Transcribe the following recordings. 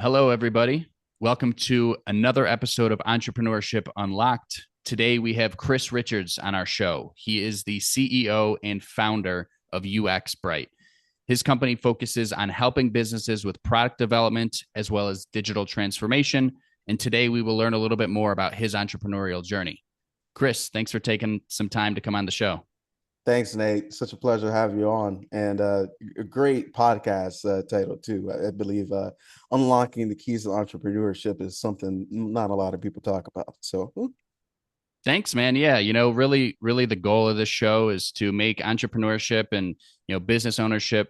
Hello, everybody. Welcome to another episode of Entrepreneurship Unlocked. Today, we have Chris Richards on our show. He is the CEO and founder of UX Brite. His company focuses on helping businesses with product development as well as digital transformation. And today, we will learn a little bit more about his entrepreneurial journey. Chris, thanks for taking some time to come on the show. Thanks, Nate. Such a pleasure to have you on, and a great podcast title too. I believe unlocking the keys to entrepreneurship is something not a lot of people talk about. So, Thanks, man. Yeah, really the goal of this show is to make entrepreneurship and, business ownership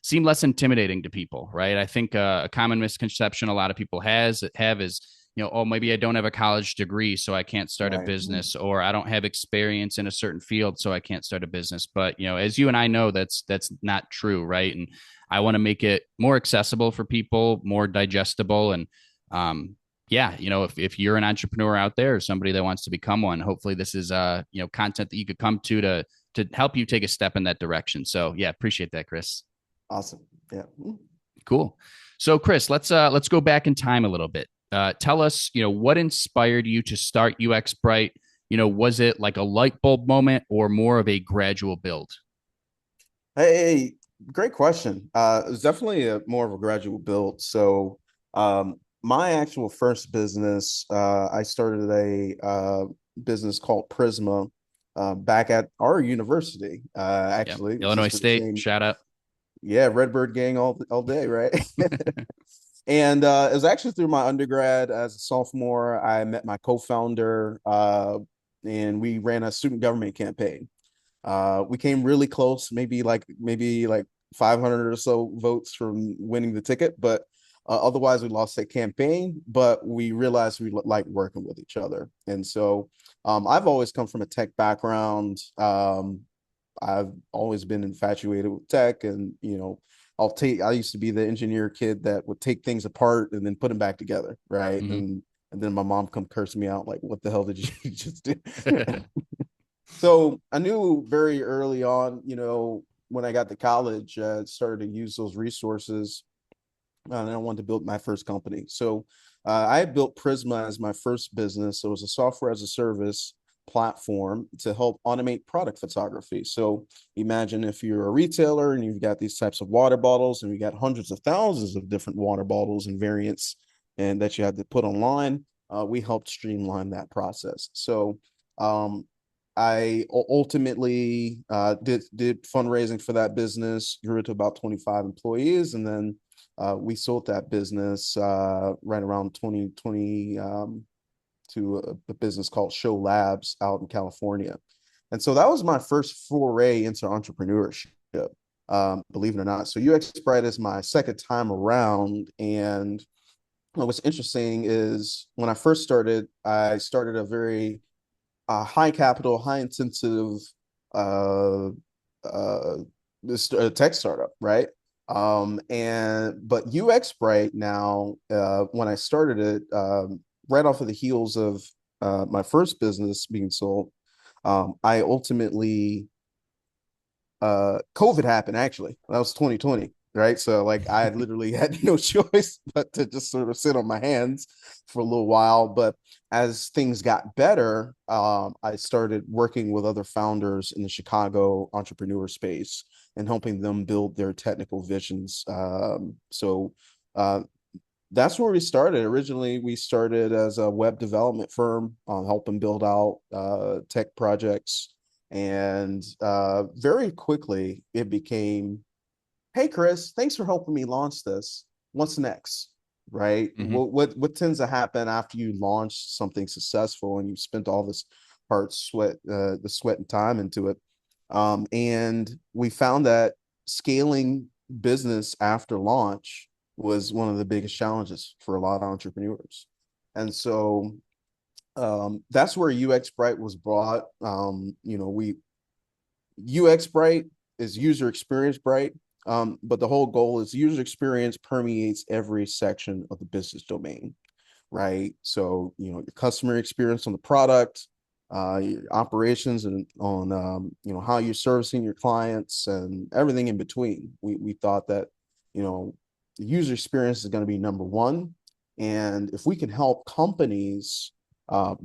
seem less intimidating to people, right? I think a common misconception a lot of people have is, oh, maybe I don't have a college degree, so I can't start a right. business, or I don't have experience in a certain field, so I can't start a business. But, as you and I know, that's not true, right? And I want to make it more accessible for people, more digestible, and yeah, if you're an entrepreneur out there or somebody that wants to become one, hopefully this is content that you could come to help you take a step in that direction. So yeah, appreciate that, Chris. Awesome. Yeah. Cool. So Chris, let's go back in time a little bit. Tell us, what inspired you to start UX Brite? Was it like a light bulb moment or more of a gradual build? Hey, great question. It was definitely more of a gradual build. So, my actual first business, I started a business called Prisma back at our university. Yep. Actually, it's Illinois just the State, same. shout out. Yeah, Redbird gang all day, right? And it was actually through my undergrad as a sophomore. I met my co-founder, and we ran a student government campaign. We came really close, maybe like 500 or so votes from winning the ticket, but otherwise we lost that campaign. But we realized we like working with each other, and so I've always come from a tech background. I've always been infatuated with tech, and I used to be the engineer kid that would take things apart and then put them back together, right? Mm-hmm. And then my mom come curse me out like, what the hell did you just do? So I knew very early on, when I got to college, started to use those resources, and I wanted to build my first company. So I built Prisma as my first business. So it was a software as a service platform to help automate product photography. So imagine if you're a retailer and you've got these types of water bottles, and you got hundreds of thousands of different water bottles and variants, and that you had to put online. We helped streamline that process. So um, I ultimately did fundraising for that business, grew it to about 25 employees, and then we sold that business right around 2020 to a business called Show Labs out in California. And so that was my first foray into entrepreneurship, believe it or not. So UX Brite is my second time around. And what's interesting is when I first started, I started a very high capital, high intensive uh, uh, tech startup, right? But UX Brite now, when I started it, right off of the heels of my first business being sold, I ultimately COVID happened. Actually, that was 2020, right? So like I literally had no choice but to just sort of sit on my hands for a little while. But as things got better, I started working with other founders in the Chicago entrepreneur space and helping them build their technical visions. So uh, that's where we started. Originally, we started as a web development firm, helping build out tech projects. And very quickly, it became, hey, Chris, thanks for helping me launch this. What's next? Right? Mm-hmm. What tends to happen after you launch something successful and you've spent all this hard sweat, the sweat and time into it. And we found that scaling business after launch was one of the biggest challenges for a lot of entrepreneurs. And so that's where UX Brite was brought. We UX Brite is user experience bright, but the whole goal is user experience permeates every section of the business domain, right? So your customer experience on the product, your operations, and on how you're servicing your clients and everything in between. We thought that you know the user experience is going to be number one. And if we can help companies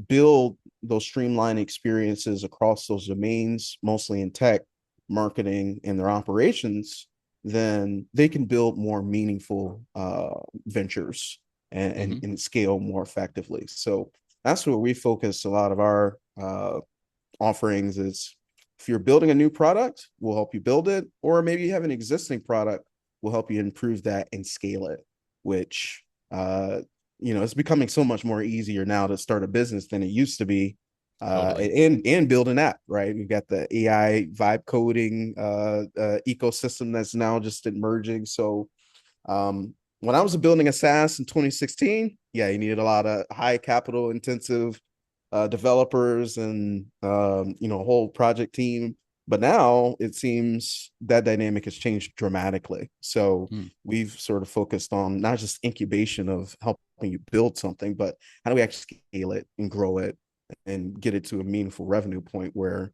build those streamlined experiences across those domains, mostly in tech, marketing, and their operations, then they can build more meaningful ventures and scale more effectively. So that's where we focus a lot of our offerings is if you're building a new product, we'll help you build it, or maybe you have an existing product, we'll help you improve that and scale it, which it's becoming so much more easier now to start a business than it used to be. Totally. And build an app, right? We've got the AI vibe coding ecosystem that's now just emerging. So when I was building a SaaS in 2016, yeah, you needed a lot of high capital intensive developers and a whole project team. But now it seems that dynamic has changed dramatically. So we've sort of focused on not just incubation of helping you build something, but how do we actually scale it and grow it and get it to a meaningful revenue point where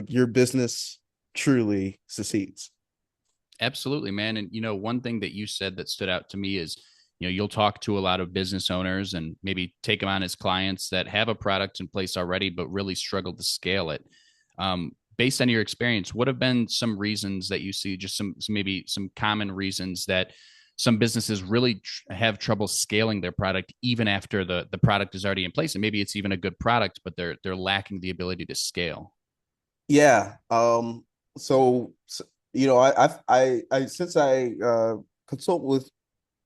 your business truly succeeds. Absolutely, man. And one thing that you said that stood out to me is, you'll talk to a lot of business owners and maybe take them on as clients that have a product in place already, but really struggle to scale it. Based on your experience, what have been some reasons that you see, just maybe some common reasons that some businesses really have trouble scaling their product even after the product is already in place, and maybe it's even a good product, but they're lacking the ability to scale? Yeah. So I since I consult with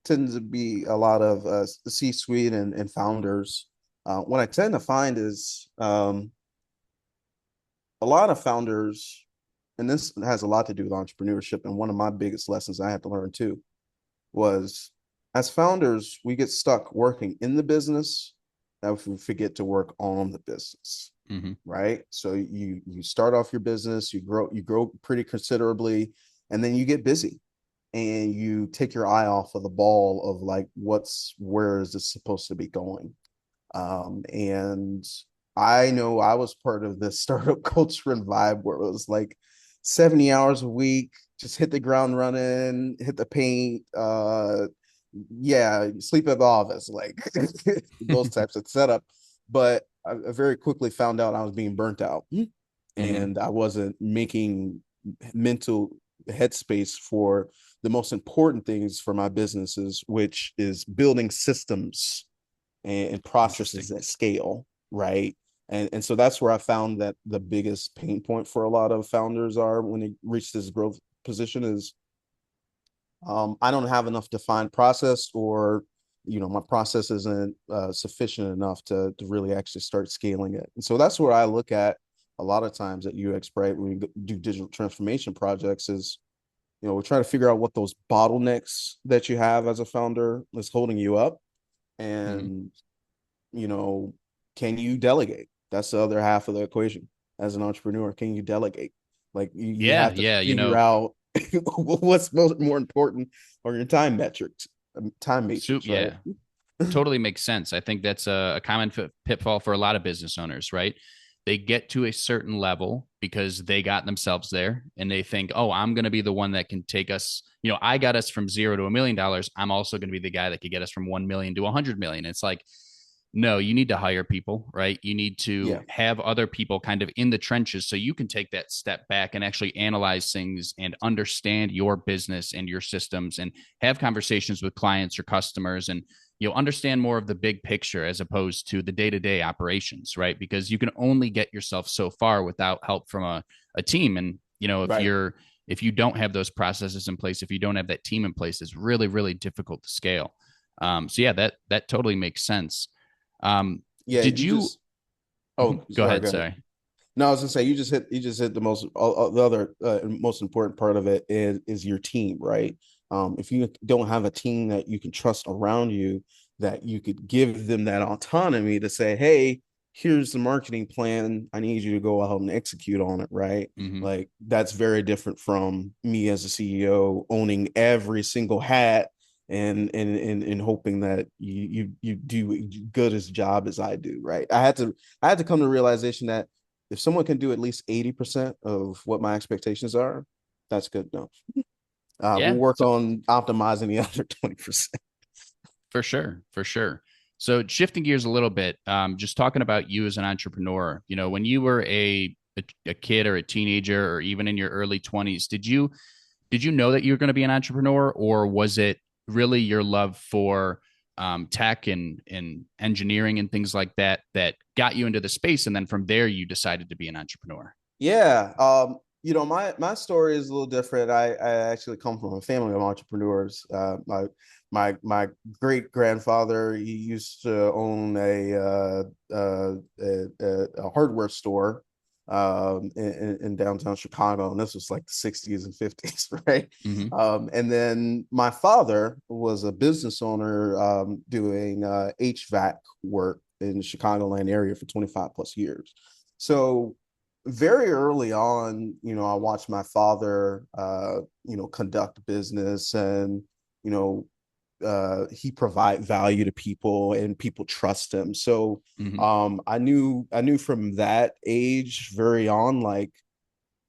tends to be a lot of the C-suite and founders. What I tend to find is a lot of founders, and this has a lot to do with entrepreneurship. And one of my biggest lessons I had to learn too was as founders, we get stuck working in the business that we forget to work on the business. Right. So you start off your business, you grow pretty considerably, and then you get busy and you take your eye off of the ball of like where is this supposed to be going. And I know I was part of this startup culture and vibe where it was like 70 hours a week, just hit the ground running, hit the paint, sleep at the office, like those types of setup. But I very quickly found out I was being burnt out and I wasn't making mental headspace for the most important things for my businesses, which is building systems and processes at scale, right? And so that's where I found that the biggest pain point for a lot of founders are when they reach this growth position is I don't have enough defined process, or my process isn't sufficient enough to really actually start scaling it. And so that's where I look at a lot of times at UX Brite when we do digital transformation projects is, we're trying to figure out what those bottlenecks that you have as a founder is holding you up. And, can you delegate? That's the other half of the equation as an entrepreneur. Can you delegate? Like you have to figure out what's more important or your time metrics, right? Yeah, totally makes sense. I think that's a common pitfall for a lot of business owners, right? They get to a certain level because they got themselves there and they think, oh, I'm going to be the one that can take us, I got us from $0 to $1 million. I'm also going to be the guy that could get us from 1 million to 100 million. It's like, no, you need to hire people, right? You need to have other people kind of in the trenches so you can take that step back and actually analyze things and understand your business and your systems and have conversations with clients or customers, and you'll understand more of the big picture as opposed to the day-to-day operations, right? Because you can only get yourself so far without help from a team. And, if you don't have those processes in place, if you don't have that team in place, it's really, really difficult to scale. That totally makes sense. Did you just go ahead. Sorry. No, I was gonna say you just hit the most the other most important part of it is your team, right? If you don't have a team that you can trust around you, that you could give them that autonomy to say, hey, here's the marketing plan, I need you to go out and execute on it, right? Like that's very different from me as a CEO owning every single hat and hoping that you do good as job as I do, right? I had to come to the realization that if someone can do at least 80% of what my expectations are, that's good enough. We'll Yeah. work on optimizing the other 20%. For sure, for sure. So shifting gears a little bit, just talking about you as an entrepreneur. When you were a kid or a teenager, or even in your early 20s, did you know that you were going to be an entrepreneur, or was it really your love for tech and engineering and things like that that got you into the space, and then from there you decided to be an entrepreneur? Yeah. My story is a little different. I actually come from a family of entrepreneurs. My great grandfather, he used to own a hardware store in downtown Chicago, and this was like the 60s and 50s, right? Mm-hmm. And then my father was a business owner doing HVAC work in the Chicagoland area for 25 plus years. So very early on, I watched my father, conduct business, and, you know, he provide value to people and people trust him. So Mm-hmm. I knew from that age very on, like,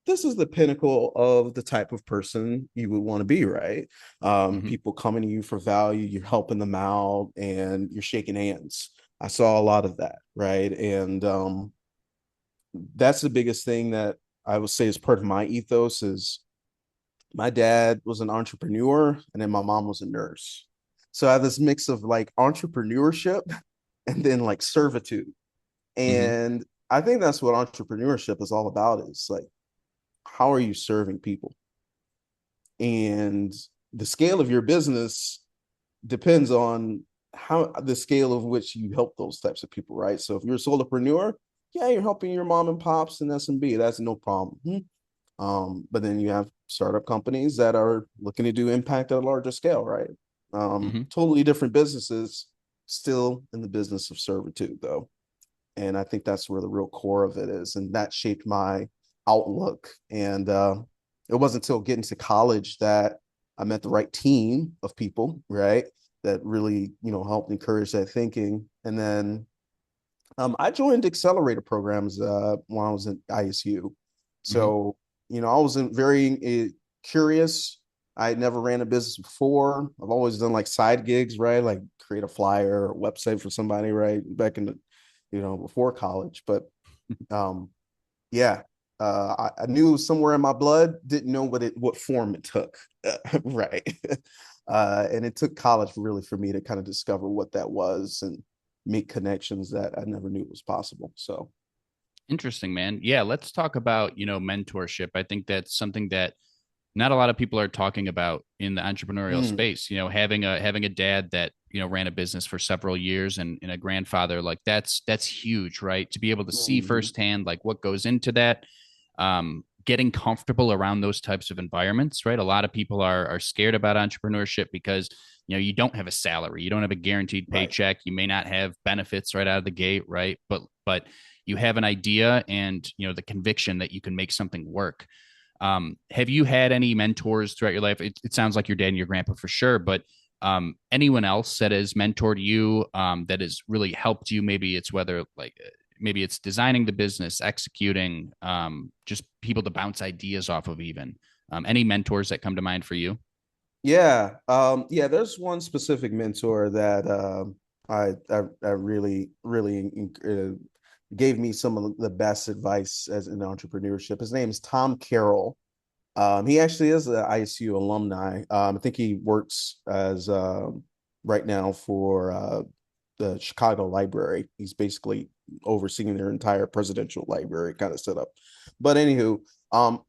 this is the pinnacle of the type of person you would want to be, right? Mm-hmm. People coming to you for value, you're helping them out, and you're shaking hands. I saw a lot of that, right? And that's the biggest thing that I would say is part of my ethos is my dad was an entrepreneur and then my mom was a nurse. So I have this mix of like entrepreneurship and then like servitude. Mm-hmm. And I think that's what entrepreneurship is all about, is like, how are you serving people? And the scale of your business depends on how the scale of which you help those types of people, right? So if you're a solopreneur, yeah, you're helping your mom and pops and SMB. That's no problem. But then you have startup companies that are looking to do impact at a larger scale, right? Mm-hmm. Totally different businesses, still in the business of servitude, though. And I think that's where the real core of it is. And that shaped my outlook. And it wasn't until getting to college that I met the right team of people, right? That really, helped encourage that thinking. And then I joined accelerator programs when I was in ISU. Mm-hmm. So, I was very curious. I had never ran a business before. I've always done like side gigs, right? Like create a flyer or a website for somebody, right? Back in the, before college. But um, yeah, I knew somewhere in my blood, didn't know what form it took, right? And it took college really for me to kind of discover what that was and make connections that I never knew was possible. So, Interesting, man. Yeah, let's talk about, mentorship. I think that's something that not a lot of people are talking about in the entrepreneurial mm, space. Having a dad that, ran a business for several years, and a grandfather, like that's huge, right? To be able to see mhm, firsthand like what goes into that, getting comfortable around those types of environments, right? A lot of people are scared about entrepreneurship because you don't have a salary, you don't have a guaranteed right. paycheck, you may not have benefits right out of the gate, right? But you have an idea and the conviction that you can make something work. Have you had any mentors throughout your life? It sounds like your dad and your grandpa for sure, but anyone else that has mentored you, that has really helped you? Maybe it's designing the business, executing, just people to bounce ideas off of even. Any mentors that come to mind for you? Yeah. Yeah, there's one specific mentor that I really, really gave me some of the best advice as in entrepreneurship. His name is Tom Carroll. He actually is an ISU alumni. I think he works as right now for the Chicago Library. He's basically overseeing their entire presidential library kind of setup. But anywho,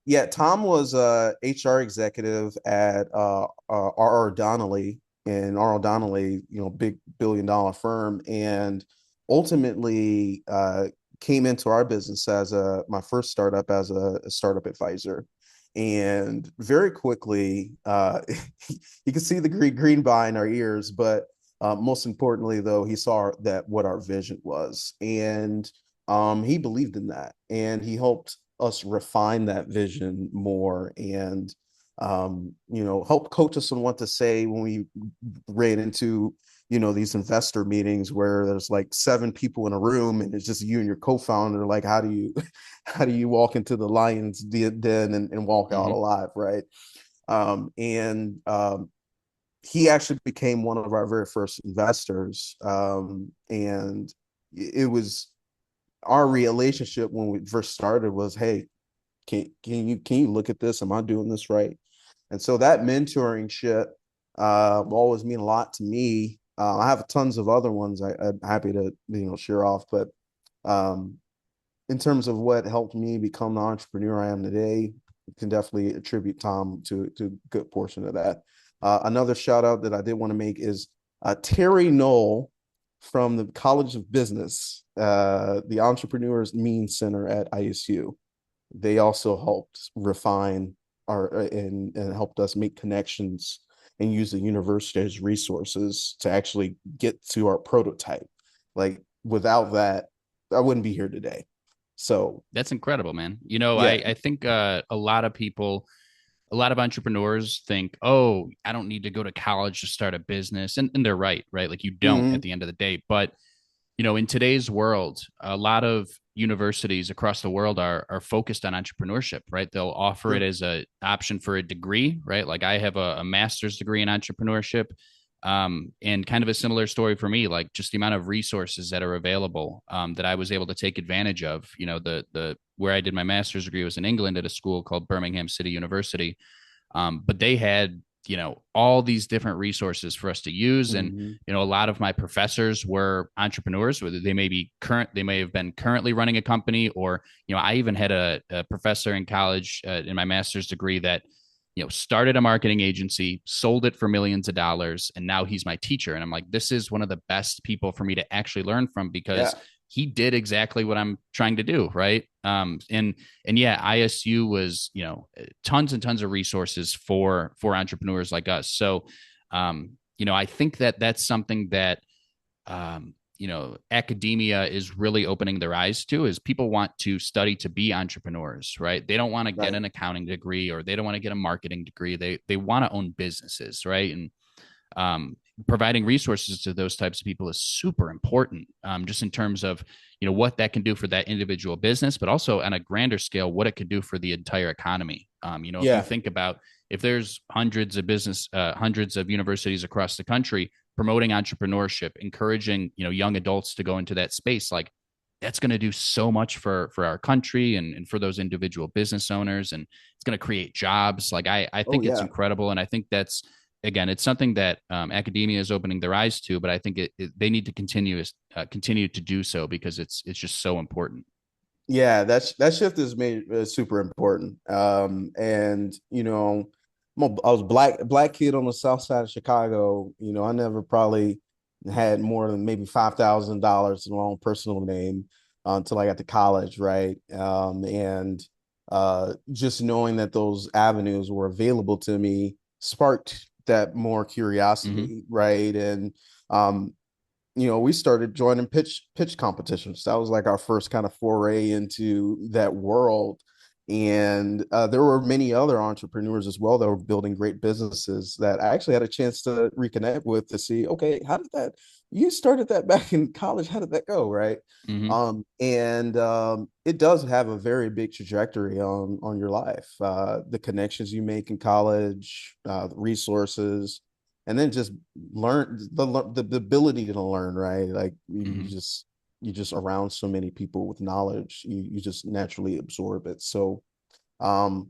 yeah, Tom was a HR executive at R.R. Donnelley, and R.R. Donnelley, big $1 billion firm, and ultimately came into our business as my first startup as a startup advisor. And very quickly, you can see the green by in our ears, but most importantly, though, he saw that what our vision was, and he believed in that, and he helped us refine that vision more, and help coach us on what to say when we ran into these investor meetings where there's like 7 people in a room and it's just you and your co-founder. Like, how do you how do you walk into the lion's den and walk out Mm-hmm. alive, right? And he actually became one of our very first investors. And it was our relationship when we first started was, hey, can you look at this? Am I doing this right? And so that mentoring shit always mean a lot to me. I have tons of other ones I'm happy to share off, but um, in terms of what helped me become the entrepreneur I am today, can definitely attribute Tom to a good portion of that. Another shout out that I did want to make is Terry Knoll from the College of Business, the Entrepreneurs Mean Center at ISU. They also helped refine and helped us make connections and use the university as resources to actually get to our prototype. Like without that, I wouldn't be here today. So That's incredible, man. You know, yeah. I think a lot of people, a lot of entrepreneurs think, oh, I don't need to go to college to start a business. And they're right, right? Like you don't at Mm-hmm. the end of the day. But, you know, in today's world, a lot of universities across the world are focused on entrepreneurship, right? They'll offer it Sure. as a option for a degree, right? Like I have a master's degree in entrepreneurship. And kind of a similar story for me, like just the amount of resources that are available that I was able to take advantage of. You know, the where I did my master's degree was in England at a school called Birmingham City University, but they had, you know, all these different resources for us to use. And, Mm-hmm. you know, a lot of my professors were entrepreneurs, whether they may be current, they may have been currently running a company, or, you know, I even had a professor in college in my master's degree that, you know, started a marketing agency, sold it for millions of dollars, and now he's my teacher. And I'm like, this is one of the best people for me to actually learn from because Yeah. he did exactly what I'm trying to do, right? And yeah, ISU was, you know, tons and tons of resources for entrepreneurs like us. So, you know, I think that that's something that you know, academia is really opening their eyes to is people want to study to be entrepreneurs, right? They don't want to get Right. an accounting degree or they don't want to get a marketing degree. They want to own businesses, right? And um, providing resources to those types of people is super important, just in terms of, you know, what that can do for that individual business, but also on a grander scale, what it could do for the entire economy. You know, if you Yeah. think about if there's hundreds of universities across the country promoting entrepreneurship, encouraging, you know, young adults to go into that space, like that's going to do so much for our country and for those individual business owners, and it's going to create jobs. Like I Oh think it's yeah. incredible, and I think that's, again, it's something that academia is opening their eyes to, but I think they need to continue to do so because it's just so important. Yeah, that shift is made super important. And I was black kid on the south side of Chicago. I never probably had more than maybe $5,000 in my own personal name until I got to college, right? And just knowing that those avenues were available to me sparked that more Mm-hmm. curiosity, right? And um, we started joining pitch competitions. That was like our first kind of foray into that world. And there were many other entrepreneurs as well that were building great businesses that I actually had a chance to reconnect with to see, okay, how did that, you started that back in college, how did that go, right? Mm-hmm. And it does have a very big trajectory on your life. The connections you make in college, the resources, and then just learn the ability to learn, right? Like Mm-hmm. you just around so many people with knowledge, you just naturally absorb it. So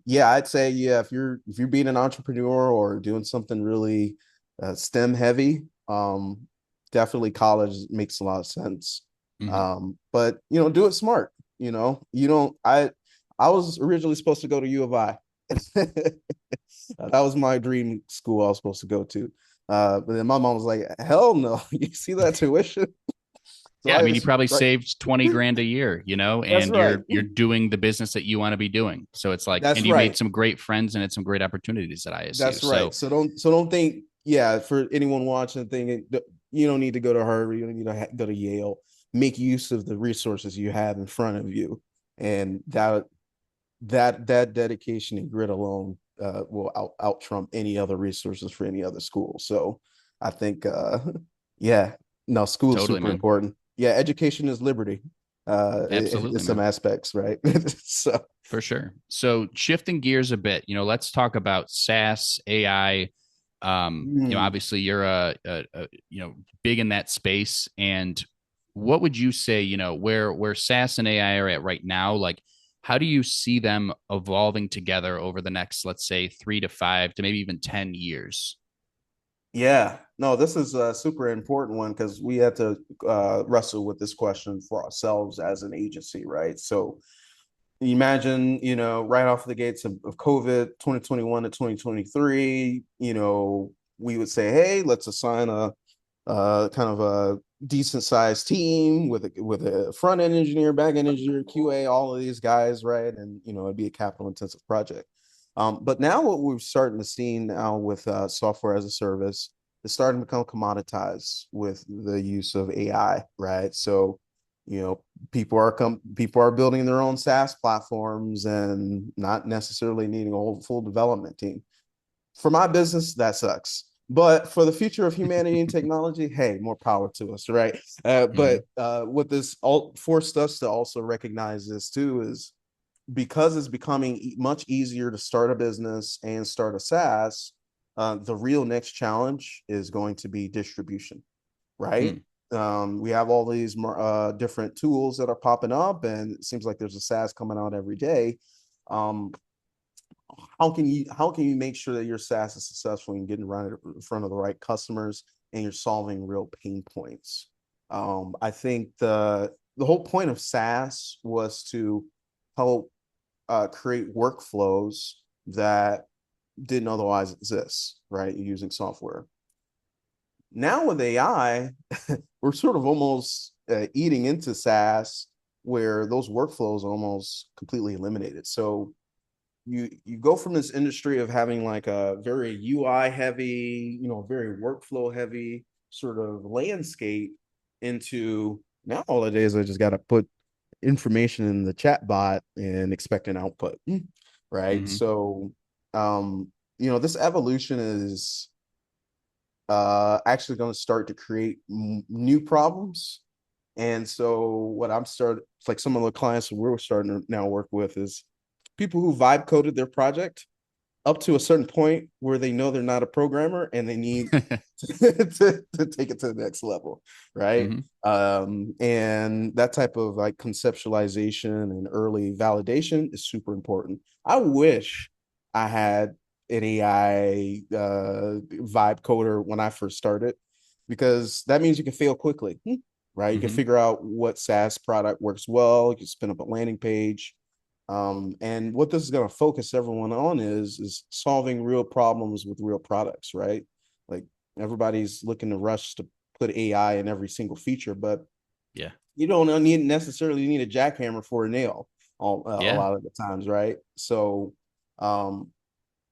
yeah, I'd say, yeah, if you're being an entrepreneur or doing something really STEM heavy, definitely college makes a lot of sense. Mm-hmm. But do it smart. You don't I was originally supposed to go to U of I. That was my dream school I was supposed to go to. But then my mom was like, hell no. You see that tuition? So Yeah, I I mean, you was probably right. saved 20 grand a year, you know, That's and right. you're doing the business that you want to be doing. So it's like, That's and you made right. some great friends and had some great opportunities at ISU. That's right. So So don't think, yeah, for anyone watching, thinking you don't need to go to Harvard, you don't need to go to Yale. Make use of the resources you have in front of you, and that dedication and grit alone will out trump any other resources for any other school. So I think, yeah, no, school is totally, super man. important. Yeah, education is liberty. in Absolutely, some man. aspects, right? So For sure. So shifting gears a bit, let's talk about SaaS, AI. mm, Obviously you're big in that space. And what would you say, where SaaS and AI are at right now? Like, how do you see them evolving together over the next, let's say, 3 to 5 to maybe even 10 years? yeah, no, this is a super important one because we had to wrestle with this question for ourselves as an agency, right? So imagine, right off the gates of COVID 2021 to 2023, we would say, hey, let's assign a kind of a decent sized team with a front end engineer, back end engineer, QA, all of these guys, right? And it'd be a capital intensive project. But now what we're starting to see now with software as a service is starting to become commoditized with the use of AI, right? So, people are building their own SaaS platforms and not necessarily needing a whole full development team. For my business, that sucks. But for the future of humanity and technology, hey, more power to us, right? Mm-hmm. But what this all forced us to also recognize this too is because it's becoming much easier to start a business and start a SaaS. The real next challenge is going to be distribution, right? Mm. We have all these different tools that are popping up, and it seems like there's a SaaS coming out every day. Um, how can you make sure that your SaaS is successful and getting right in front of the right customers and you're solving real pain points? I think the whole point of SaaS was to help create workflows that didn't otherwise exist, right? Using software. Now with AI, we're sort of almost eating into SaaS where those workflows are almost completely eliminated. So you go from this industry of having like a very UI heavy, very workflow heavy sort of landscape into now all it is I just got to put information in the chat bot and expect an output, right? Mm-hmm. So this evolution is actually going to start to create new problems. And so what I'm starting, like some of the clients we're starting to now work with is people who vibe coded their project up to a certain point where they know they're not a programmer and they need to take it to the next level, right? Mm-hmm. And that type of like conceptualization and early validation is super important. I wish I had an AI vibe coder when I first started because that means you can fail quickly, right? You can Mm-hmm. figure out what SaaS product works well. You can spin up a landing page. And what this is going to focus everyone on is solving real problems with real products, right? Like everybody's looking to rush to put AI in every single feature, but Yeah. you don't necessarily need a jackhammer for a nail a Yeah. lot of the times, right? So um,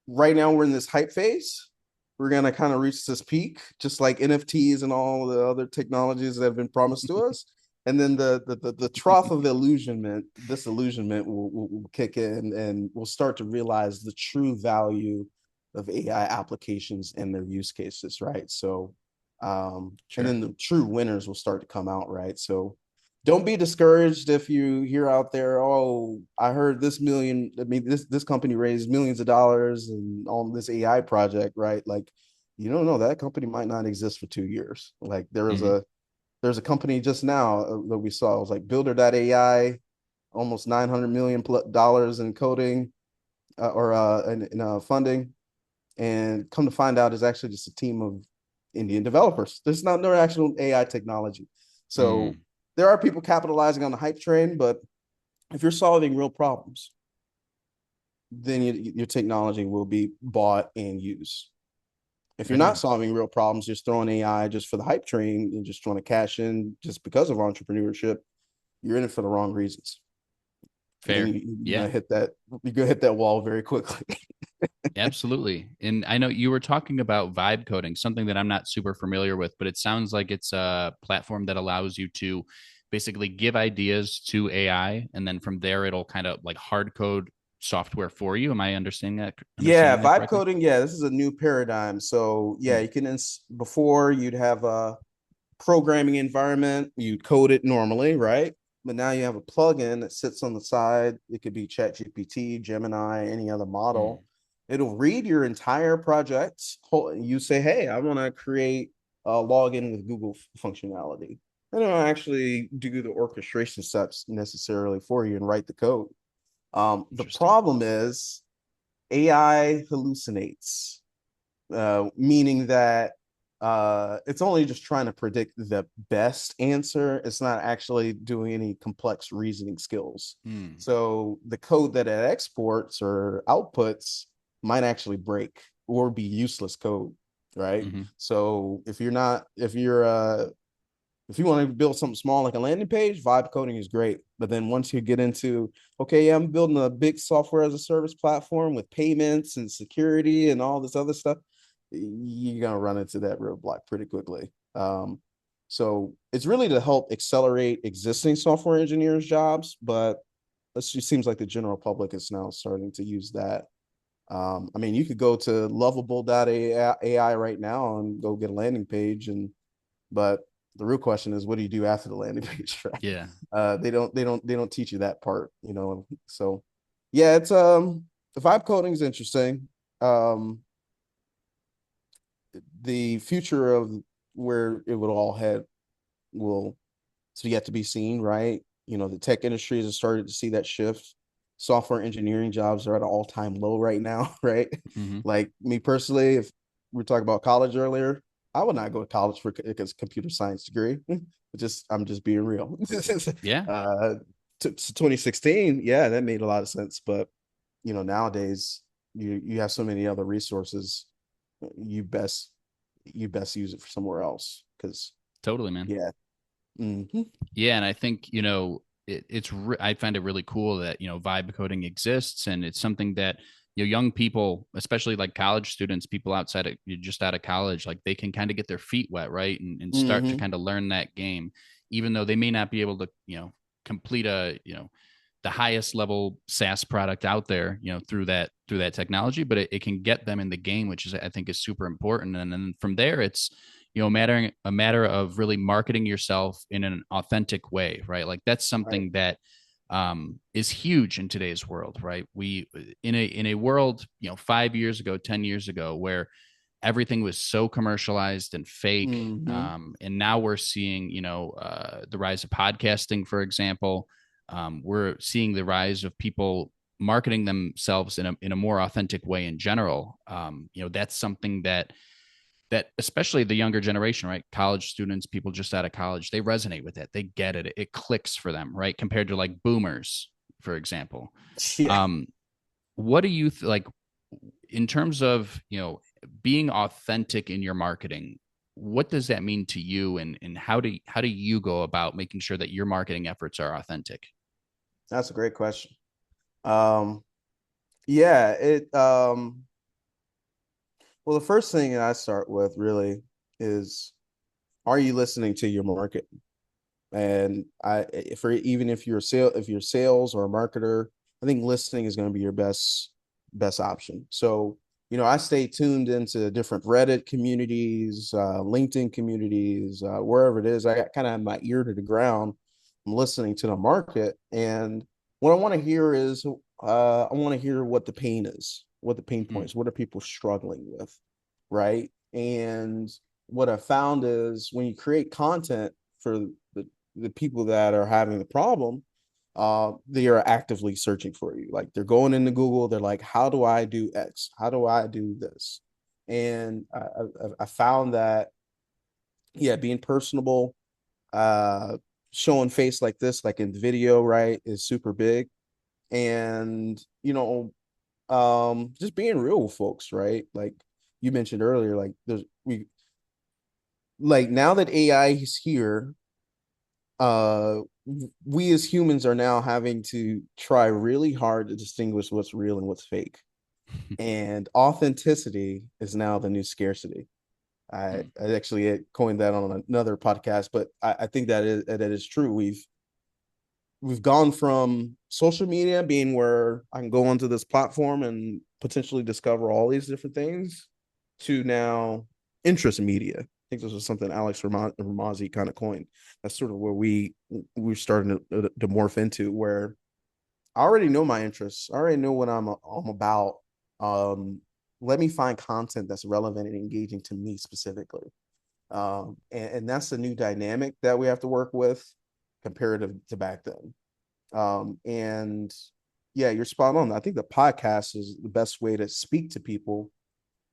right now we're in this hype phase. We're gonna kind of reach this peak, just like NFTs and all the other technologies that have been promised to us. And then the trough of disillusionment will kick in, and we'll start to realize the true value of AI applications and their use cases, right? So, and Sure. then the true winners will start to come out, right? So, don't be discouraged if you hear out there, oh, I heard this company raised millions of dollars and on this AI project, right? Like, you don't know that company might not exist for 2 years. Like Mm-hmm. there's a company just now that we saw. It was like Builder.ai, almost $900 million in coding or in funding, and come to find out is actually just a team of Indian developers. There's not no actual AI technology. So Mm. there are people capitalizing on the hype train, but if you're solving real problems, then your technology will be bought and used. If you're Right not on. solving real problems, just throwing AI just for the hype train and just trying to cash in just because of entrepreneurship, you're in it for the wrong reasons. And then Fair. you're Yeah. gonna hit that wall very quickly. Absolutely. And I know you were talking about vibe coding, something that I'm not super familiar with, but it sounds like it's a platform that allows you to basically give ideas to AI, and then from there it'll kind of like hard code software for you. Am I Yeah, understanding that vibe correctly? coding. Yeah, this is a new paradigm. So yeah, Hmm. you can before you'd have a programming environment, you'd code it normally, right? but now you have a plugin that sits on the side. It could be ChatGPT, Gemini, any other Mm, model. It'll read your entire project. You say, hey, I want to create a login with Google functionality. And it'll actually do the orchestration steps necessarily for you and write the code. The interesting. problem is AI hallucinates, meaning that it's only just trying to predict the best answer. It's not actually doing any complex reasoning skills. Mm, So the code that it exports or outputs might actually break or be useless code, right? hmm So if you want to build something small like a landing page, vibe coding is great. But then once you get into, okay, yeah, I'm building a big software as a service platform with payments and security and all this other stuff, you're going to run into that roadblock pretty quickly. So it's really to help accelerate existing software engineers' jobs, but it just seems like the general public is now starting to use that. I mean, you could go to lovable.ai right now and go get a landing page, but the real question is, what do you do after the landing page? Right? Yeah, They don't teach you that part, you know. So, yeah, it's the vibe coding is interesting. Um, the future of where it would all head will so yet to be seen, right? You know, the tech industry has started to see that shift. Software engineering jobs are at an all-time low right now, right? hmm Like me personally, if we were talking about college earlier, I would not go to college for a computer science degree. I'm just being real. yeah, uh, 2016, yeah, that made a lot of sense. But nowadays you have so many other resources. You best you best use it for somewhere else because totally, man. yeah. Mm-hmm. Yeah, and I think I find it really cool that vibe coding exists, and it's something that young people, especially like college students, people outside of just out of college, like they can kind of get their feet wet, right, and start to Mm-hmm. kind of learn that game, even though they may not be able to complete a the highest level SaaS product out there, through that technology, but it can get them in the game, which is I think is super important. And then from there, it's a matter of really marketing yourself in an authentic way, right? Like that's Right. something that is huge in today's world, right? We in a world 5 years ago, 10 years ago, where everything was so commercialized and fake. Mm-hmm. And now we're seeing, the rise of podcasting, for example. We're seeing the rise of people marketing themselves in a more authentic way in general. That's something that especially the younger generation, right? College students, people just out of college, they resonate with it. They get it. It clicks for them, right? Compared to like boomers, for example. Yeah, Um, what do you like in terms of being authentic in your marketing? What does that mean to you, and how do you go about making sure that your marketing efforts are authentic? that's a great question. Um, yeah, it well, the first thing that I start with really is, are you listening to your market? And for even if you're sales or a marketer, I think listening is going to be your best option. So, I stay tuned into different Reddit communities, LinkedIn communities, wherever it is. I kind of have my ear to the ground. I'm listening to the market, and what I want to hear is, I want to hear what the pain is, what the pain Hmm. points, what are people struggling with, right? And what I found is when you create content for the people that are having the problem, they are actively searching for you. Like they're going into Google, they're like, how do I do X? How do I do this? And I found that, yeah, being personable, showing face like this, like in video, right, is super big. And, just being real with folks, right? Like you mentioned earlier, like now that AI is here, uh we as humans are now having to try really hard to distinguish what's real and what's fake, and authenticity is now the new scarcity. I actually coined that on another podcast, but I think that is true. We've gone from social media being where I can go onto this platform and potentially discover all these different things to now interest media. think this was something Alex Ramosi kind of coined. That's sort of where we're starting to morph into, where I already know my interests. I already know what I'm about. Um, Let me find content that's relevant and engaging to me specifically. And that's the new dynamic that we have to work with comparative to back then. And yeah, you're spot on. I think the podcast is the best way to speak to people,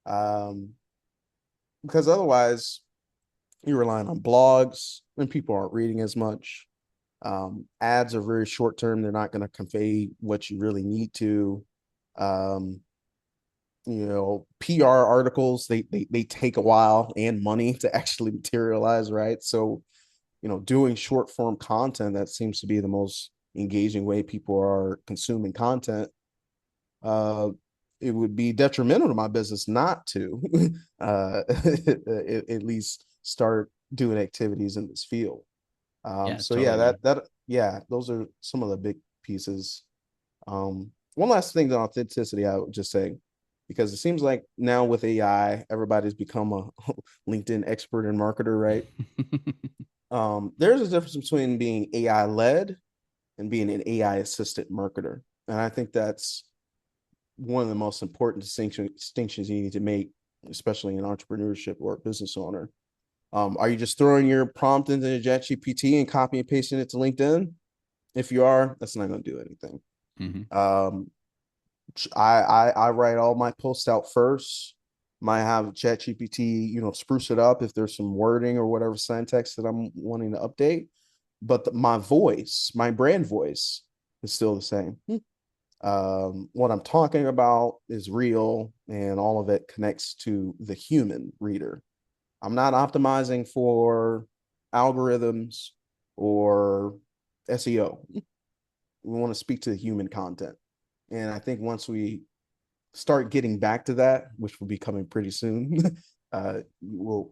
um, because otherwise you're relying on blogs and people aren't reading as much. Ads are very short term. They're not going to convey what you really need to. Um, PR articles, they take a while and money to actually materialize, right? So, doing short form content, that seems to be the most engaging way people are consuming content. Uh, it would be detrimental to my business not to at least start doing activities in this field. Yeah, So yeah, totally. yeah, those are some of the big pieces. One last thing on authenticity, I would just say, because it seems like now with AI, everybody's become a LinkedIn expert and marketer, right? There's a difference between being AI led and being an AI assisted marketer. And I think that's one of the most important distinctions you need to make, especially in entrepreneurship or business owner. Are you just throwing your prompt into ChatGPT and copy and pasting it to LinkedIn? If you are, that's not going to do anything. Mm-hmm. Um, I write all my posts out first. Might have ChatGPT, spruce it up if there's some wording or whatever syntax that I'm wanting to update. But my voice, my brand voice, is still the same. What I'm talking about is real, and all of it connects to the human reader. I'm not optimizing for algorithms or SEO. We want to speak to the human content. And I think once we start getting back to that, which will be coming pretty soon, we'll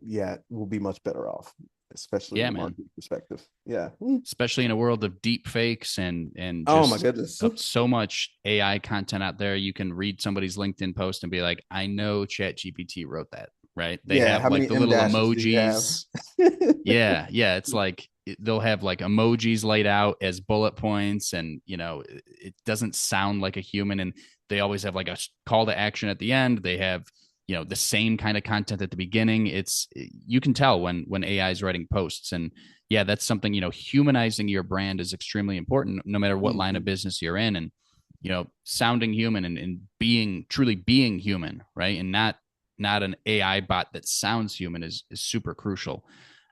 be much better off, especially in Yeah, the man. market perspective. Yeah. Especially in a world of deep fakes and Oh my just goodness. so much AI content out there. You can read somebody's LinkedIn post and be like, I know ChatGPT wrote that, right? They Yeah. have How like many the M little dashes do you have? emojis. Yeah, yeah. It's like they'll have like emojis laid out as bullet points, and it doesn't sound like a human. And they always have like a call to action at the end. They have the same kind of content at the beginning. It's you can tell when AI is writing posts, and yeah, that's something humanizing your brand is extremely important, no matter what line of Mhm. business you're in, and sounding human and being truly being human, right, and not an AI bot that sounds human is super crucial.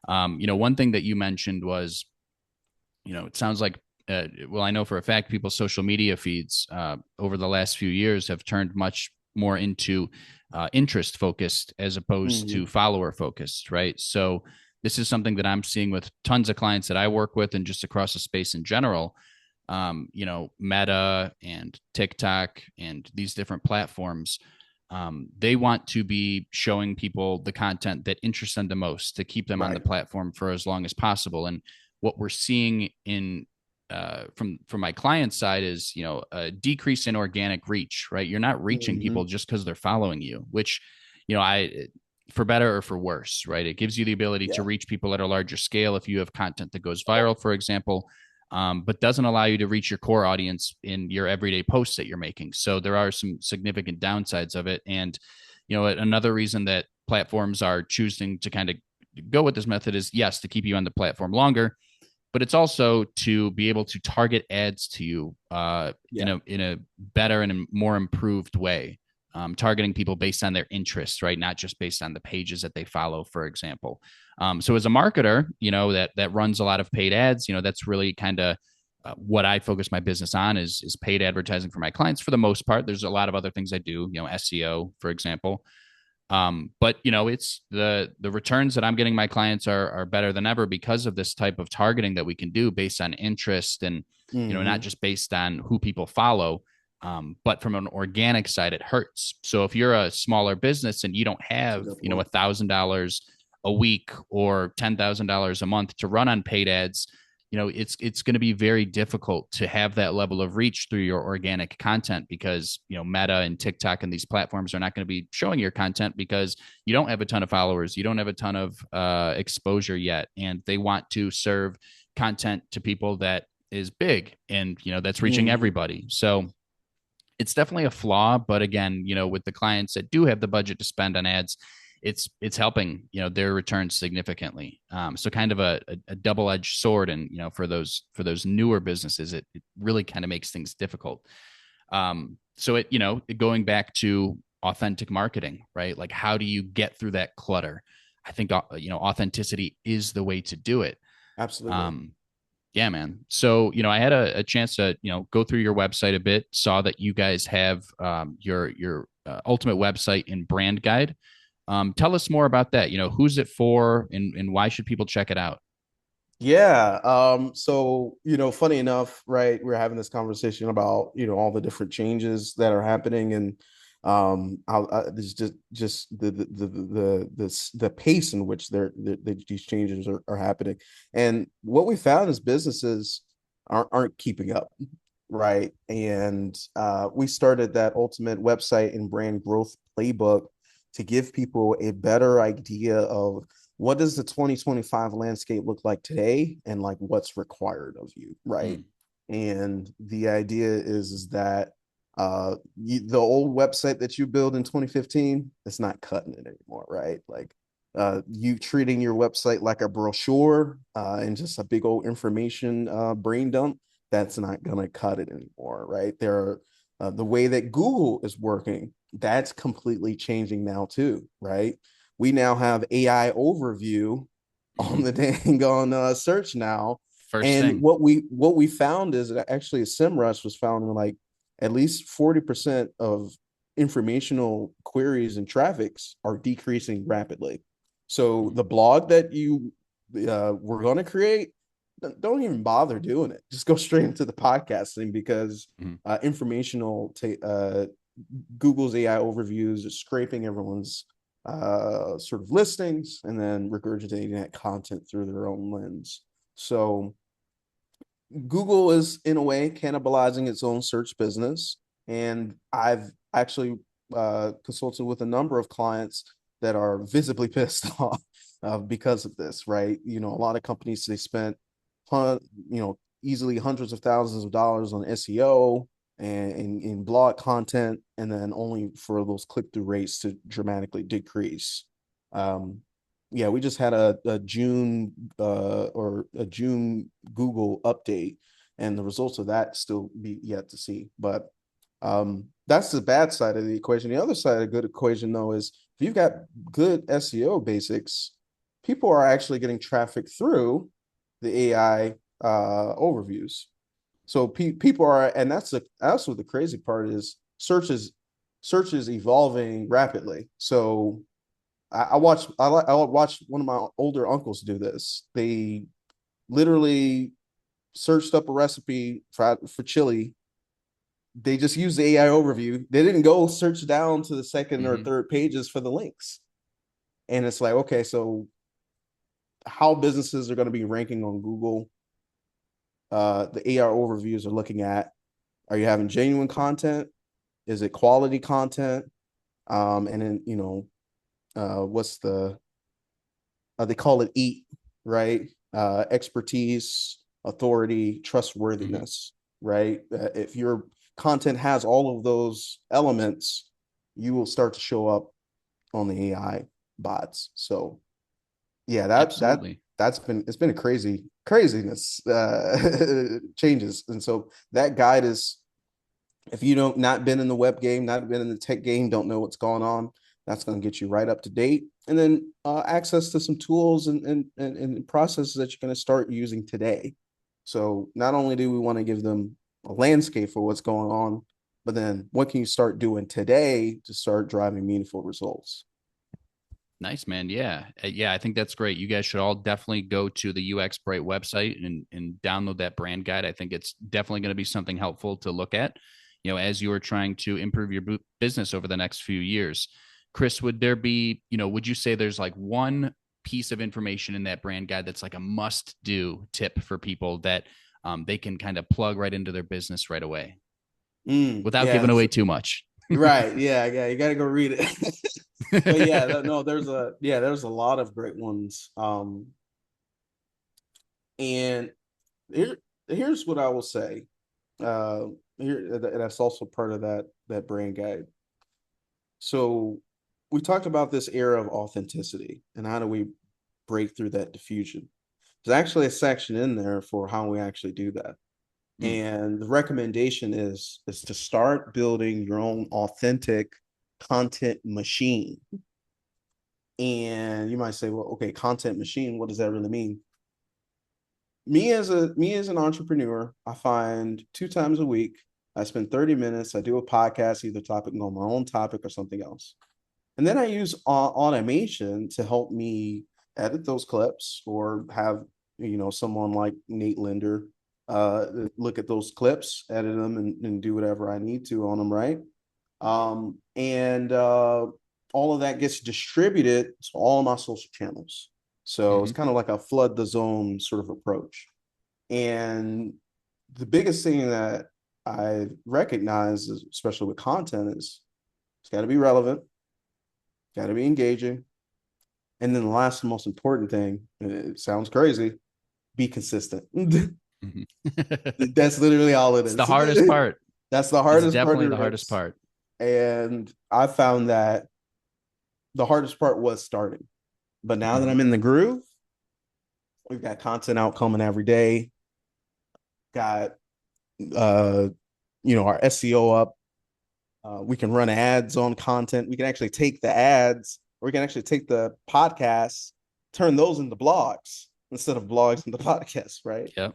One thing that you mentioned was, it sounds like, well, I know for a fact people's social media feeds over the last few years have turned much more into interest focused as opposed to Mhm. follower focused, right? So this is something that I'm seeing with tons of clients that I work with and just across the space in general. Meta and TikTok and these different platforms, they want to be showing people the content that interests them the most to keep them on the Right. platform for as long as possible. And what we're seeing in from my client side is a decrease in organic reach. Right, you're not reaching people Mhm. just because they're following you, which I for better or for worse, right? It gives you the ability to Yeah. reach people at a larger scale if you have content that goes viral, for example, but doesn't allow you to reach your core audience in your everyday posts that you're making. So there are some significant downsides of it. And, another reason that platforms are choosing to kind of go with this method is, yes, to keep you on the platform longer, but it's also to be able to target ads to you in Yeah. a better and a more improved way, targeting people based on their interests, right? Not just based on the pages that they follow, for example. So as a marketer, that runs a lot of paid ads, that's really kind of what I focus my business on is paid advertising for my clients for the most part. There's a lot of other things I do, SEO, for example. But it's the returns that I'm getting my clients are better than ever because of this type of targeting that we can do based on interest and not Mhm. just based on who people follow. But from an organic side, it hurts. So if you're a smaller business and you don't That's a have good point. $1,000 a week or $10,000 a month to run on paid ads, it's going to be very difficult to have that level of reach through your organic content because, Meta and TikTok and these platforms are not going to be showing your content because you don't have a ton of followers, you don't have a ton of exposure yet, and they want to serve content to people that is big and that's reaching Mhm. everybody. So it's definitely a flaw, but again, with the clients that do have the budget to spend on ads, it's helping their returns significantly. So kind of a double edged sword, and for those newer businesses, it really kind of makes things difficult. So going back to authentic marketing, right? Like how do you get through that clutter? I think authenticity is the way to do it. Absolutely. Um, yeah, man. So, I had a chance to, go through your website a bit, saw that you guys have your ultimate website and brand guide. Tell us more about that. Who's it for and why should people check it out? Yeah. So, funny enough, right, we're having this conversation about, all the different changes that are happening and there's just the pace in which these changes are happening. And what we found is businesses aren't keeping up, right? And we started that ultimate website and brand growth playbook to give people a better idea of what does the 2025 landscape look like today and like what's required of you, right? Mm, And the idea is that the old website that you built in 2015, it's not cutting it anymore, right? Like you treating your website like a brochure and just a big old information brain dump, that's not gonna cut it anymore, right? There are the way that Google is working, that's completely changing now too, right? We now have AI overview on mm-hmm. the dang on search now. First And thing. what we found is that actually a SEMrush was found in like at least 40% of informational queries and traffics are decreasing rapidly. So Mm, the blog that you were going to create, don't even bother doing it. Just go straight into the podcasting because mm, informational Google's AI overviews is scraping everyone's sort of listings and then regurgitating that content through their own lens. So Google is in a way cannibalizing its own search business. And I've actually consulted with a number of clients that are visibly pissed off because of this, right? A lot of companies, they spent, easily hundreds of thousands of dollars on SEO and in blog content, and then only for those click-through rates to dramatically decrease. Um, yeah, we just had a June or a June Google update, and the results of that still be yet to see. But that's the bad side of the equation. The other side of the good equation, though, is if you've got good SEO basics, people are actually getting traffic through the AI overviews. So people are, and that's what the crazy part is. Search is evolving rapidly. So I watched one of my older uncles do this. They literally searched up a recipe for chili. They just used the AI overview. They didn't go search down to the second or mm-hmm. third pages for the links. And it's like, okay, so how businesses are going to be ranking on Google? The AI overviews are looking at: are you having genuine content? Is it quality content? And then what's they call it EAT, right? Expertise, authority, Mm-hmm. trustworthiness, right? If your content has all of those elements, you will start to show up on the AI bots. So yeah, Absolutely. it's been a craziness changes, and so that guide is, if you don't not been in the web game, not been in the tech game, don't know what's going on, that's going to get you right up to date. And then access to some tools and processes that you're going to start using today. So not only do we want to give them a landscape for what's going on, but then what can you start doing today to start driving meaningful results? Nice, man. Yeah. Yeah. I think that's great. You guys should all definitely go to the UX Brite website and download that brand guide. I think it's definitely going to be something helpful to look at, as you are trying to improve your business over the next few years. Chris, would there be, would you say there's like one piece of information in that brand guide that's like a must do tip for people that they can kind of plug right into their business right away without Yeah, giving away too much? right. Yeah. You got to go read it. But yeah, no, there's a lot of great ones. And here, here's what I will say. Uh, Here, that's also part of that brand guide. So we talked about this era of authenticity and how do we break through that diffusion. There's actually a section in there for how we actually do that. Mm. And the recommendation is to start building your own authentic content machine. And you might say, well, okay, content machine, what does that really mean? Me as an entrepreneur, I find 2 times a week, I spend 30 minutes, I do a podcast, either topic on my own topic or something else. And then I use automation to help me edit those clips or have, someone like Nate Linder look at those clips, edit them, and do whatever I need to on them, right? And all of that gets distributed to all my social channels. So it's Mm-hmm. kind of like a flood the zone sort of approach. And the biggest thing that I recognize, especially with content, is it's got to be relevant, got to be engaging. And then the last and most important thing, it sounds crazy, be consistent. Mm-hmm. That's literally all it It's the is. hardest part. That's the It's hardest part definitely of the hardest it. part. And I found that the hardest part was starting. But now that Mm-hmm. I'm in the groove, we've got content out coming every day. Got uh, our SEO up. We can run ads on content. We can actually take the ads, or we can actually take the podcasts, turn those into blogs instead of blogs into podcasts, right? Yep.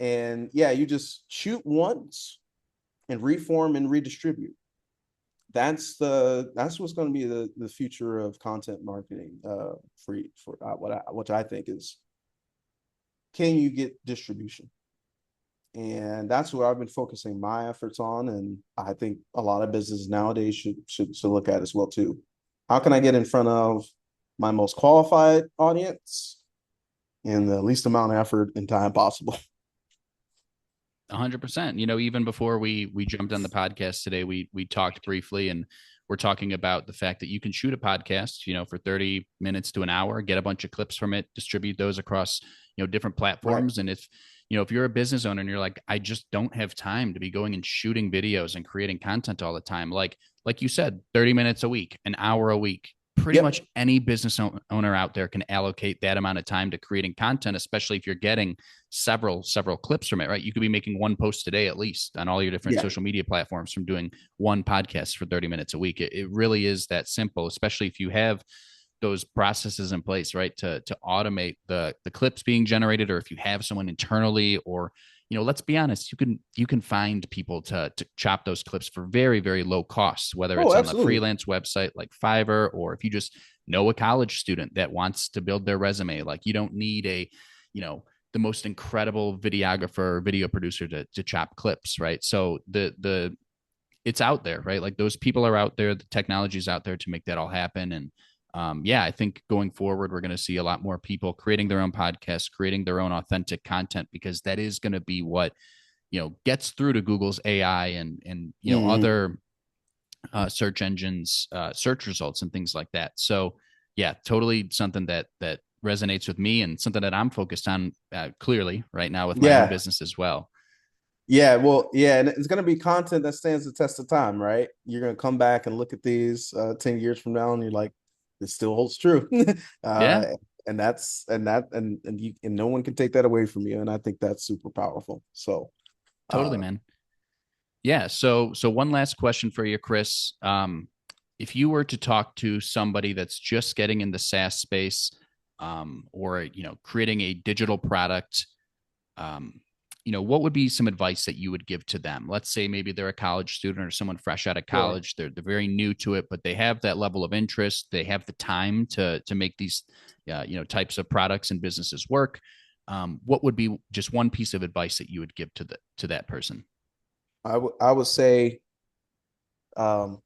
And yeah, you just shoot once and reform and redistribute. That's what's going to be the future of content marketing for what I think is, can you get distribution? And that's what I've been focusing my efforts on, and I think a lot of businesses nowadays should look at as well too. How can I get in front of my most qualified audience in the least amount of effort and time possible? 100%. Even before we jumped on the podcast today, we talked briefly, and we're talking about the fact that you can shoot a podcast, for 30 minutes to an hour, get a bunch of clips from it, distribute those across, different Right. platforms. And if you're a business owner and you're like, I just don't have time to be going and shooting videos and creating content all the time, like you said, 30 minutes a week, an hour a week, pretty much Yep. any business owner out there can allocate that amount of time to creating content, especially if you're getting several clips from it, right? You could be making one post a day at least on all your different Yeah. social media platforms from doing one podcast for 30 minutes a week. It really is that simple, especially if you have those processes in place, right? To automate the clips being generated, or if you have someone internally, or let's be honest, you can find people to chop those clips for very, very low costs, whether Oh, it's on the absolutely. freelance website like Fiverr, or if you just know a college student that wants to build their resume. Like, you don't need the most incredible videographer or video producer to chop clips, right? So the it's out there, right? Like, those people are out there, the technology's out there to make that all happen. And yeah, I think going forward, we're going to see a lot more people creating their own podcasts, creating their own authentic content, because that is going to be what gets through to Google's AI and Mhm. other search engines, search results, and things like that. So yeah, totally something that resonates with me, and something that I'm focused on clearly right now with my own Yeah. business as well. Yeah, well, yeah, and it's going to be content that stands the test of time, right? You're going to come back and look at these 10 years from now, and you're like, this still holds true. Yeah, uh, and no one can take that away from you. And I think that's super powerful. So, totally, uh, man. Yeah. So one last question for you, Chris. If you were to talk to somebody that's just getting in the SaaS space, or creating a digital product, um, what would be some advice that you would give to them? Let's say maybe they're a college student or someone fresh out of sure. college. They're very new to it, but they have that level of interest. They have the time to make these types of products and businesses work. What would be just one piece of advice that you would give to that person? I would say, um,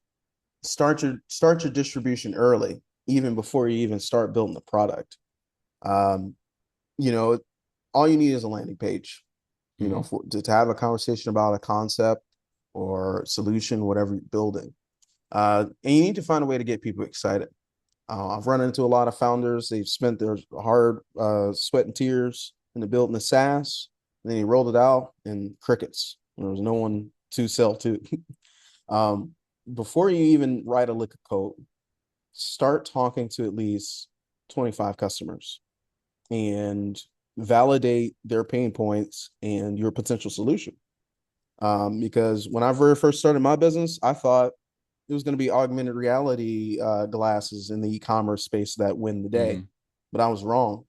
start your distribution early. even before you even start building the product. Um, you know, all you need is a landing page, Mm-hmm. to have a conversation about a concept or solution, whatever you're building. And you need to find a way to get people excited. I've run into a lot of founders. They've spent their hard sweat and tears into building the SaaS. And then he rolled it out and crickets. There was no one to sell to. um, Before you even write a lick of code, start talking to at least 25 customers and validate their pain points and your potential solution. Because when I very first started my business, I thought it was going to be augmented reality glasses in the e-commerce space that win the day, Mm-hmm. but I was wrong.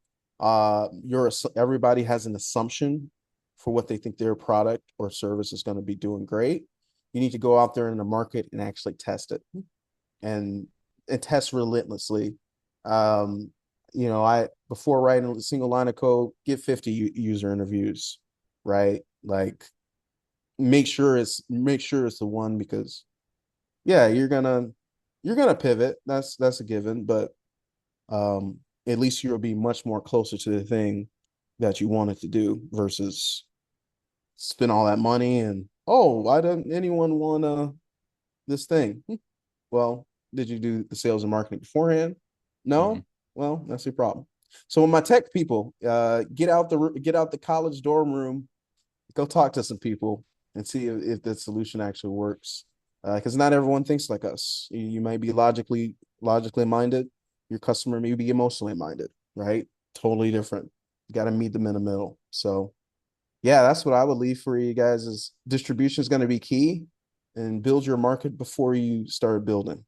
Everybody has an assumption for what they think their product or service is going to be doing great. You need to go out there in the market and actually test it, and test relentlessly. Um, I before writing a single line of code, get 50 user interviews, right? Like make sure it's the one, because yeah, you're gonna pivot. That's a given, but at least you'll be much more closer to the thing that you wanted to do versus spend all that money and, oh, why doesn't anyone want this thing? Well, did you do the sales and marketing beforehand? Mm-hmm. No? Well, that's your problem. So when my tech people, get out the college dorm room, go talk to some people and see if the solution actually works. Because not everyone thinks like us. You might be logically minded. Your customer may be emotionally minded, right? Totally different. You got to meet them in the middle. So yeah, that's what I would leave for you guys, is distribution is going to be key, and build your market before you start building.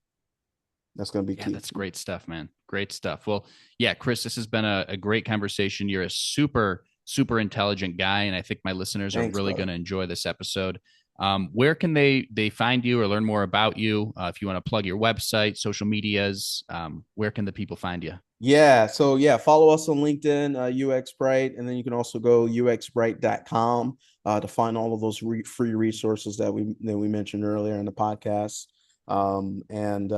That's going to be Yeah, key. that's great stuff, man. Great stuff. Well, yeah, Chris, this has been a great conversation. You're a super, super intelligent guy, and I think my listeners are Thanks, really going brother. to enjoy this episode. Where can they find you or learn more about you? If you want to plug your website, social medias, where can the people find you? Yeah. So yeah, follow us on LinkedIn, UX Brite, and then you can also go uxbrite.com to find all of those free resources that we mentioned earlier in the podcast. And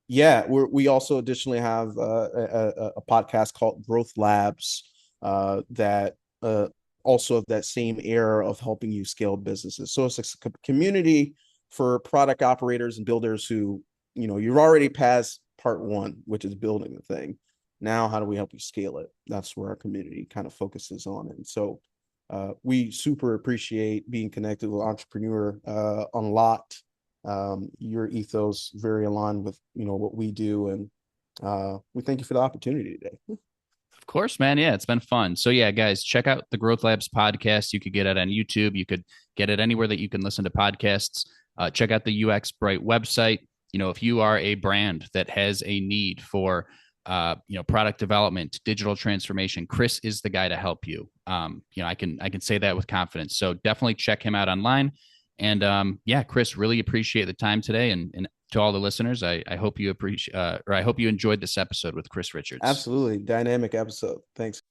Yeah, we also additionally have a podcast called Growth Labs that also of that same era of helping you scale businesses. So it's a community for product operators and builders who, you've already passed part one, which is building the thing. Now, how do we help you scale it? That's where our community kind of focuses on. And so we super appreciate being connected with Entrepreneur Unlocked. Your ethos very aligned with what we do, and we thank you for the opportunity today. Of course, man. Yeah, it's been fun. So, yeah, guys, check out the Growth Labs podcast. You could get it on YouTube. You could get it anywhere that you can listen to podcasts. Check out the UX Brite website. If you are a brand that has a need for, product development, digital transformation, Chris is the guy to help you. I can say that with confidence. So definitely check him out online. And yeah, Chris, really appreciate the time today. And to all the listeners, I hope you appreciate or I hope you enjoyed this episode with Chris Richards. Absolutely dynamic episode. Thanks.